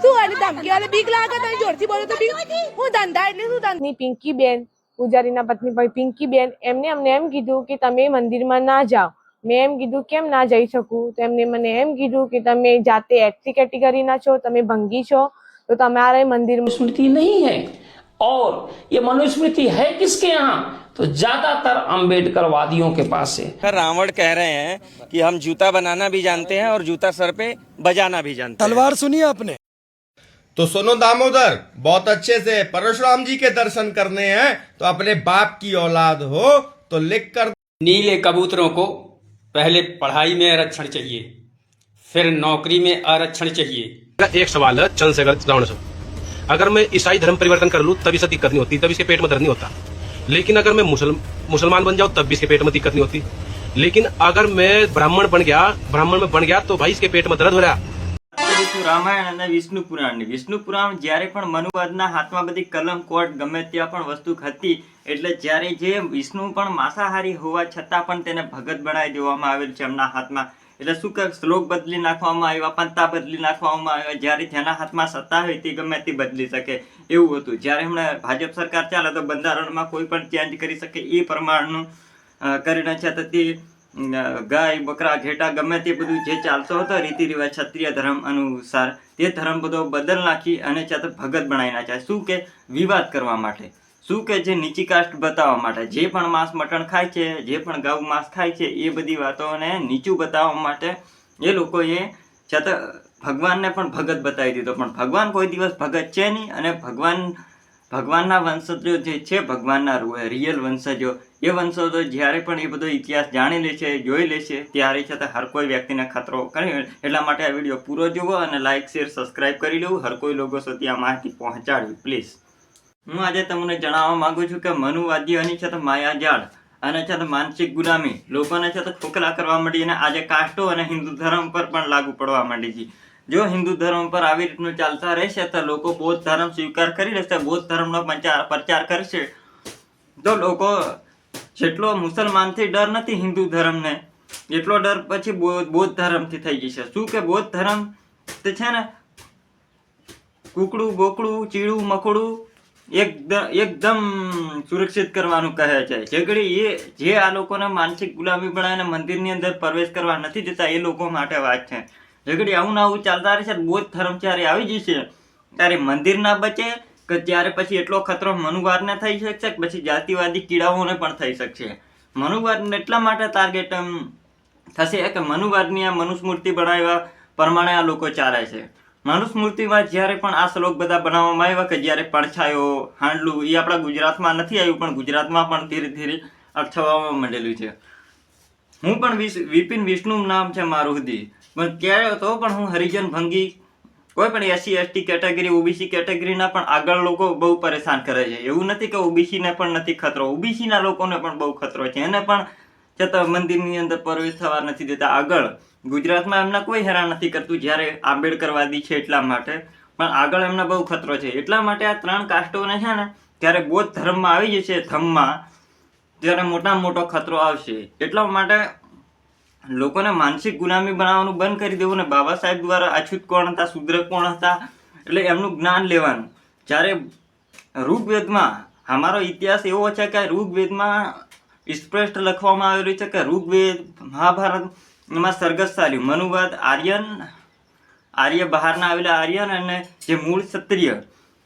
શું આની ધમકી આલે? બીક લાગે તને? જોરથી બોલો તો બીક. હું ધંધા એટલે શું ધંધા? પિંકી બેન, પૂજારીના પત્ની ભાઈ પિંકી બેન, એમને અમને એમ કીધું કે તમે મંદિરમાં ના જાઓ. મેં એમ કીધું કેમ ના જઈ શકું? તો એમને મને એમ કીધું કે તમે જાતે એસસી કેટેગરીના છો, તમે ભંગી છો, તો તમારે મંદિરમાં स्मृति नहीं है। और ये मनुस्मृति है किसके यहाँ? तो ज्यादातर अम्बेडकरवादियों के पास है। रावण कह रहे हैं कि हम जूता बनाना भी जानते हैं और जूता सर पे बजाना भी जानते हैं। तलवार सुनी आपने? तो सुनो दामोदर, बहुत अच्छे से परशुराम जी के दर्शन करने हैं तो अपने बाप की औलाद हो तो लिख कर। नीले कबूतरों को पहले पढ़ाई में आरक्षण चाहिए, फिर नौकरी में आरक्षण चाहिए। एक सवाल है चंद्रशेखर रावण से, अगर मैं ईसाई धर्म परिवर्तन कर लूं तभी से दिक्कत नहीं होती, तभी इसके पेट में दर्द नहीं होता। लेकिन अगर मैं मुसलमान बन जाऊं तब भी इसके पेट में दिक्कत नहीं होती। लेकिन अगर मैं ब्राह्मण में बन गया तो भाई इसके पेट में दर्द हो रहा। રામાયણ અને વિષ્ણુ પુરાણ જ્યારે પણ મનુવાદના હાથમાં બધી કલમ કોટ ગમે ત્યાં પણ વસ્તુ હતી, એટલે જ્યારે જે વિષ્ણુ પણ માંસાહારી હોવા છતાં પણ તેને ભગત બનાવી દેવામાં આવેલ છે એમના હાથમાં. એટલે શું કે શ્લોક બદલી નાખવામાં આવ્યા, પંતા બદલી નાખવામાં આવ્યા, જ્યારે જેના હાથમાં સત્તા હોય તે ગમે તે બદલી શકે એવું હતું. જ્યારે હમણાં ભાજપ સરકાર ચાલે તો બંધારણમાં કોઈ પણ ચેન્જ કરી શકે એ પ્રમાણનું કરીને છે. તો તે ગાય બકરા ઘેટા ગમે તે બધું જે ચાલતો હતો રીતિ રિવાજ ક્ષત્રિય ધર્મ અનુસાર તે ધર્મ બધો બદલ નાખી અને છતાં ભગત બનાવી નાખ્યા. શું કે વિવાદ કરવા માટે, શું કે જે નીચી કાસ્ટ બતાવવા માટે, જે પણ માંસ મટન ખાય છે, જે પણ ગૌ માંસ ખાય છે, એ બધી વાતોને નીચું બતાવવા માટે એ લોકોએ છતાં ભગવાનને પણ ભગત બતાવી દીધો. પણ ભગવાન કોઈ દિવસ ભગત છે નહીં. અને ભગવાનના વંશજો જે છે, ભગવાનના રિયલ વંશજો, એ વંશજો જ્યારે પણ એ બધો ઇતિહાસ જાણી લે છે, જોઈ લે છે, ત્યારે છતાં હર કોઈ વ્યક્તિને ખતરો કરે. એટલા માટે આ વિડીયો પૂરો જોવો અને લાઇક શેર સબસ્ક્રાઇબ કરી લેવું, હર કોઈ લોકો સુધી આ માહિતી પહોંચાડવી પ્લીઝ. હું આજે તમને જણાવવા માંગુ છું કે મનુવાદીઓની છતાં માયાજાળ અને છતાં માનસિક ગુલામી લોકોને છતાં ખોખલા કરવા માંડી અને આજે કાસ્ટો અને હિન્દુ ધર્મ પર પણ લાગુ પડવા માંડી છે. જો હિન્દુ ધર્મ પર આવી રીતનું ચાલતા રહેશે તો લોકો બૌદ્ધ ધર્મ સ્વીકાર કરી લેશે, બૌદ્ધ ધર્મનો પ્રચાર કરશે, તો લોકો જેટલો મુસલમાનથી ડર નથી હિન્દુ ધર્મને, એટલો ડર પછી બૌદ્ધ ધર્મથી થઈ જશે. શું કે બૌદ્ધ ધર્મ તે છે ને કુકડું બોકડું ચીડું મકોડું એકદમ સુરક્ષિત કરવાનું કહે છે. ઝઘડી એ જે આ લોકોને માનસિક ગુલામી બનાવીને મંદિરની અંદર પ્રવેશ કરવા નથી દેતા એ લોકો માટે વાત છે. ઝઘડી આવું આવું ચાલતા રહેશે. બૌદ્ધ ધર્મ જ્યારે આવી જશે ત્યારે મંદિર ના બચે કે ત્યારે પછી એટલો ખતરો મનુવાદને થઈ શકશે, પછી જાતિવાદી કીડાઓને પણ થઈ શકશે. મનુવાદને એટલા માટે ટાર્ગેટ થશે કે મનુવાદની આ મનુસ્મૃતિ બનાવ્યા પ્રમાણે આ લોકો ચાલે છે. મનુસ્મૃતિમાં જ્યારે પણ આ શ્લોક બધા બનાવવામાં આવ્યા કે જ્યારે પડછાયો હાંડલું, એ આપણા ગુજરાતમાં નથી આવ્યું પણ ગુજરાતમાં પણ ધીરે ધીરે થવા માંડેલું છે. હું પણ વિપિન વિષ્ણુ નામ છે મારું સુધી, પણ ક્યારે તો પણ હું હરિજન ભંગી કોઈ પણ એસસી એસટી કેટેગરી ઓબીસી કેટેગરીના પણ આગળ લોકો બહુ પરેશાન કરે છે. એવું નથી કે ઓબીસીને પણ નથી ખતરો, ઓબીસીના લોકોને પણ બહુ ખતરો છે. એને પણ છતાં મંદિરની અંદર પ્રવેશ થવા નથી દેતા આગળ. ગુજરાતમાં એમને કોઈ હેરાન નથી કરતું જ્યારે આંબેડકરવાદી છે એટલા માટે, પણ આગળ એમને બહુ ખતરો છે. એટલા માટે આ ત્રણ કાસ્ટોને છે ને ત્યારે બૌદ્ધ ધર્મમાં આવી જશે ધમમાં, ત્યારે મોટામાં મોટો ખતરો આવશે. એટલા માટે લોકોને માનસિક ગુલામી બનાવવાનું બંધ કરી દેવું ને બાબા સાહેબ દ્વારા અછૂત કોણ હતા, શુદ્ર કોણ હતા, એટલે એમનું જ્ઞાન લેવાનું. જ્યારે ઋગ્વેદમાં અમારો ઇતિહાસ એવો છે કે ઋગ્વેદમાં સ્પષ્ટ લખવામાં આવેલું છે કે ઋગ્વેદ મહાભારત એમાં સરગસ ચાલ્યું. મનુવાદ આર્ય બહારના આવેલા આર્યન અને જે મૂળ ક્ષત્રિય,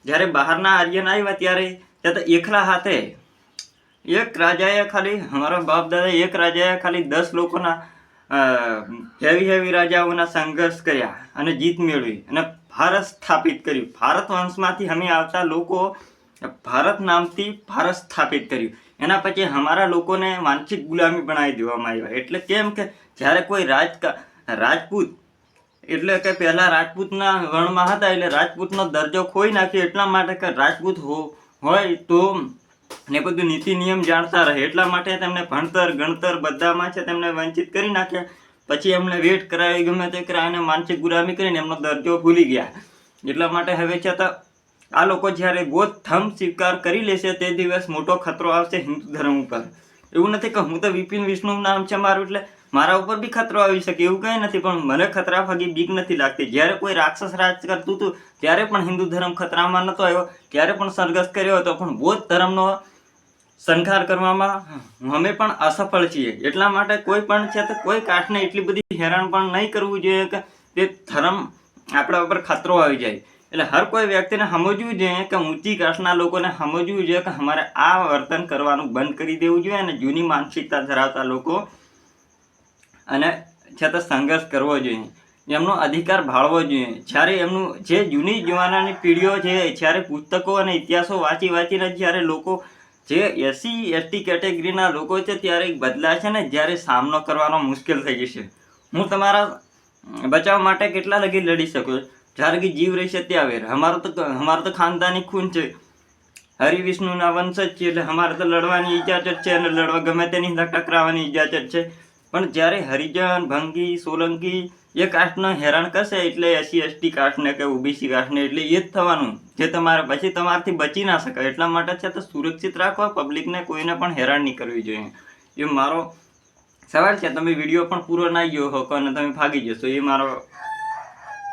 જ્યારે બહારના આર્યન આવ્યા ત્યારે એકલા હાથે એક રાજાએ ખાલી અમારા બાપ દાદા એક રાજાએ ખાલી 10 લોકોના હેવી રાજાઓના સંઘર્ષ કર્યા અને જીત મેળવી અને ભારત સ્થાપિત કર્યું. ભારત વંશમાંથી અમે આવતા લોકો ભારત નામથી ભારત સ્થાપિત કર્યું. એના પછી અમારા લોકોને માનસિક ગુલામી બનાવી દેવામાં આવ્યા. એટલે કેમ કે જ્યારે કોઈ રાજપૂત એટલે કે પહેલા રાજપૂતના વર્ણમાં હતા એટલે રાજપૂતનો દરજ્જો ખોઈ નાખ્યો, એટલા માટે કે રાજપૂત હોય તો ને બધું નીતિ નિયમ જાણતા રહે, એટલા માટે તેમને ભણતર ગણતર બધામાં છે તેમને વંચિત કરી નાખ્યા. પછી એમને વેટ કરાવી ગમે તે કરાવીને માનસિક ગુલામી કરીને એમનો દરજ્જો ભૂલી ગયા. એટલા માટે હવે છતાં આ લોકો જ્યારે બૌદ્ધ ધર્મ સ્વીકાર કરી લેશે તે દિવસ મોટો ખતરો આવશે હિન્દુ ધર્મ ઉપર. એવું નથી કે હું તો વિપિન વિષ્ણુ નામ છે મારું એટલે મારા ઉપર બી ખતરો આવી શકે એવું કંઈ નથી, પણ મને ખતરા ભાગી બીક નથી લાગતી. જ્યારે કોઈ રાક્ષસ રાજ કરતું હતું ત્યારે પણ હિન્દુ ધર્મ ખતરામાં નહોતો આવ્યો, ત્યારે પણ સંઘર્ષ કર્યો હતો, પણ બૌદ્ધ ધર્મનો સંહાર કરવામાં અમે પણ અસફળ છીએ. એટલા માટે કોઈ પણ છે તો કોઈ કાસ્ટને એટલી બધી હેરાન પણ નહીં કરવું જોઈએ કે તે ધર્મ આપણા ઉપર ખતરો આવી જાય. એટલે હર કોઈ વ્યક્તિને સમજવું જોઈએ કે ઊંચી કાસ્ટના લોકોને સમજવું જોઈએ કે અમારે આ વર્તન કરવાનું બંધ કરી દેવું જોઈએ, અને જૂની માનસિકતા ધરાવતા લોકો અને છતાં સંઘર્ષ કરવો જોઈએ, એમનો અધિકાર ભાળવો જોઈએ. જ્યારે એમનું જે જૂની જમાનાની પેઢીઓ છે, જ્યારે પુસ્તકો અને ઇતિહાસો વાંચીને જ્યારે લોકો જે SC ST કેટેગરીના લોકો છે ત્યારે બદલાય છે ને, જ્યારે સામનો કરવાનો મુશ્કેલ થઈ જશે. હું તમારા બચાવ માટે કેટલા લગી લડી શકું, જ્યારે કે જીવ રહેશે ત્યાં વેર. અમારું તો ખાનદાની ખૂન છે, હરિવિષ્ણુના વંશજ છે, એટલે અમારે તો લડવાની ઇજાજત છે અને લડવા ગમે તેની ટકરાવાની ઇજાજત છે. પણ જ્યારે હરિજન, ભંગી, સોલંકી એ કાસ્ટને હેરાન કરશે એટલે SC ST કાસ્ટને કે OBC કાસ્ટને, એટલે એ જ થવાનું જે તમારે પછી તમારાથી બચી ના શકાય. એટલા માટે છે તો સુરક્ષિત રાખવા, પબ્લિકને કોઈને પણ હેરાન નહીં કરવી જોઈએ, એ મારો સવાલ છે. તમે વિડીયો પણ પૂરો ના ગયો હો અને તમે ભાગી જશો, એ મારો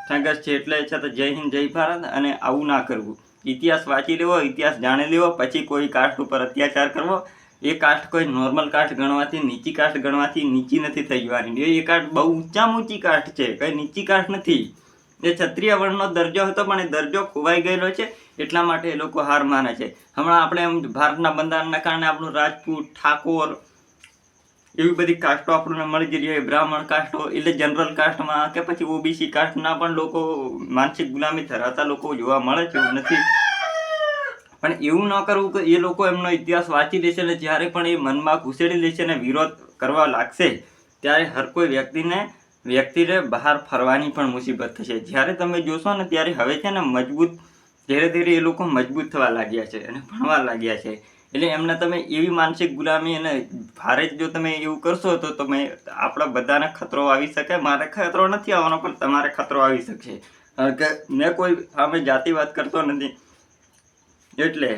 સંઘર્ષ છે. એટલે છે તો જય હિન્દ, જય ભારત. અને આવું ના કરવું, ઇતિહાસ વાંચી લેવો, ઇતિહાસ જાણી લેવો, પછી કોઈ કાસ્ટ ઉપર અત્યાચાર કરવો. એ કાસ્ટ કોઈ નોર્મલ કાસ્ટ ગણવાથી, નીચી કાસ્ટ ગણવાથી નીચી નથી થઈ જવાની. એ કાસ્ટ બહુ ઊંચામાં ઊંચી કાસ્ટ છે, કઈ નીચી કાસ્ટ નથી. એ ક્ષત્રિય વર્ણનો દરજ્જો હતો પણ એ દરજ્જો ખોવાઈ ગયેલો છે, એટલા માટે એ લોકો હાર માને છે. હમણાં આપણે એમ ભારતના બંધારણના કારણે આપણું રાજપૂત, ઠાકોર એવી બધી કાસ્ટો આપણને મળી જ રહી છે. બ્રાહ્મણ કાસ્ટો એટલે જનરલ કાસ્ટમાં કે પછી OBC કાસ્ટના પણ લોકો, માનસિક ગુલામી ધરાવતા લોકો જોવા મળે છે, એવું નથી. પણ એવું ન કરવું કે એ લોકો એમનો ઇતિહાસ વાંચી લેશે ને જ્યારે પણ એ મનમાં ઘૂસેડી લેશે ને વિરોધ કરવા લાગશે, ત્યારે હર કોઈ વ્યક્તિને બહાર ફરવાની પણ મુસીબત થશે. જ્યારે તમે જોશો ને ત્યારે હવે છે ને મજબૂત, ધીરે ધીરે એ લોકો મજબૂત થવા લાગ્યા છે અને ભણવા લાગ્યા છે. એટલે એમને તમે એવી માનસિક ગુલામી અને ભારે જો તમે એવું કરશો તો તમે આપણા બધાને ખતરો આવી શકે. મારે ખતરો નથી આવવાનો, પણ તમારે ખતરો આવી શકશે. કારણ કે મેં કોઈ અમે જાતિવાદ કરતો નથી. એટલે